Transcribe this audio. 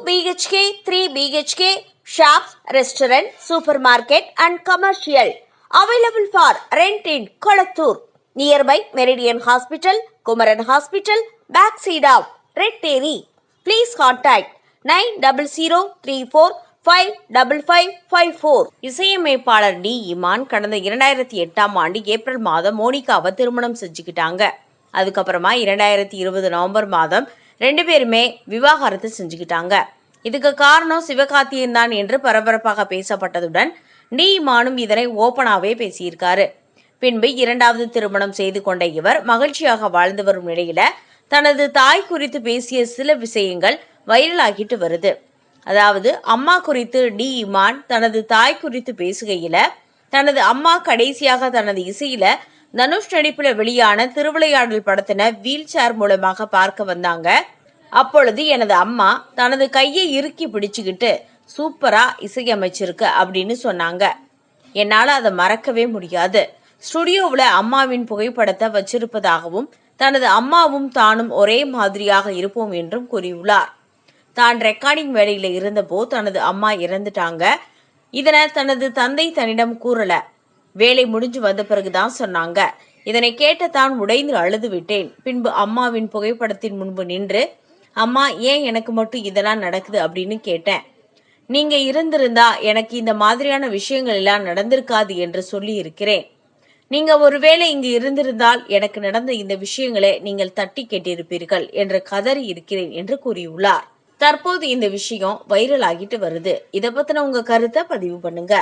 BHK, 3 BHK, shops, restaurant, supermarket and commercial. Available for rent in Kolattur. Nearby Meridian Hospital, Kumaran Hospital, backside of Red Terry. Please contact 9034555554. இசையமைப்பாளர் D Imman கடந்த 2008ஆம் ஆண்டு April மாதம் மோனிகாவை திருமணம் செஞ்சுக்கிட்டாங்க. அதுக்கப்புறமா 2020 November மாதம் 2 பேருமே விவாகரத்து செஞ்சுக்கிட்டாங்க. இதுக்கு காரணம் சிவகார்த்தியன் தான் என்று பரபரப்பாக பேசப்பட்டதுடன் டி இமானும் இதனை ஓபனாவே பேசியிருக்காரு. பின்பு 2வது திருமணம் செய்து கொண்ட இவர் மகிழ்ச்சியாக வாழ்ந்து வரும் நிலையில தனது தாய் குறித்து பேசிய சில விஷயங்கள் வைரலாகிட்டு வருது. அதாவது அம்மா குறித்து டி இமான் தனது தாய் குறித்து பேசுகையில தனது அம்மா கடைசியாக தனது இசையில தனுஷ் நடிப்புல வெளியான திருவிளையாடல் படத்தின வீல் சேர் மூலமாக பார்க்க வந்தாங்க. அப்பொழுது எனது அம்மா தனது கையை இறுக்கி பிடிச்சுக்கிட்டு சூப்பரா இசையமைச்சிருக்கு அப்படின்னு சொன்னாங்க. என்னால அதை மறக்கவே முடியாது. ஸ்டுடியோவில் அம்மாவின் புகைப்படத்தை வச்சிருப்பதாகவும் தனது அம்மாவும் தானும் ஒரே மாதிரியாக இருப்போம் என்றும் கூறியுள்ளார். தான் ரெக்கார்டிங் வேலையில இருந்தபோ தனது அம்மா இறந்துட்டாங்க. இதனை தனது தந்தை தன்னிடம் கூறல. வேலை முடிஞ்சு வந்த பிறகுதான் சொன்னாங்க. இதனை கேட்ட தான் உடைந்து அழுது விட்டேன். பின்பு அம்மாவின் புகைப்படத்தின் முன்பு நின்று அம்மா ஏன் எனக்கு மட்டும் இதெல்லாம் நடக்குது அப்படின்னு கேட்டேன். நீங்க இருந்திருந்தா எனக்கு இந்த மாதிரியான விஷயங்கள் எல்லாம் நடந்திருக்காது என்று சொல்லி இருக்கிறேன். நீங்க ஒருவேளை இங்கு இருந்திருந்தால் எனக்கு நடந்த இந்த விஷயங்களை நீங்கள் தட்டி கேட்டிருப்பீர்கள் என்று கதறி இருக்கிறேன் என்று கூறியுள்ளார். தற்போது இந்த விஷயம் வைரல் ஆகிட்டு வருது. இதை பத்தின உங்க கருத்தை பதிவு பண்ணுங்க.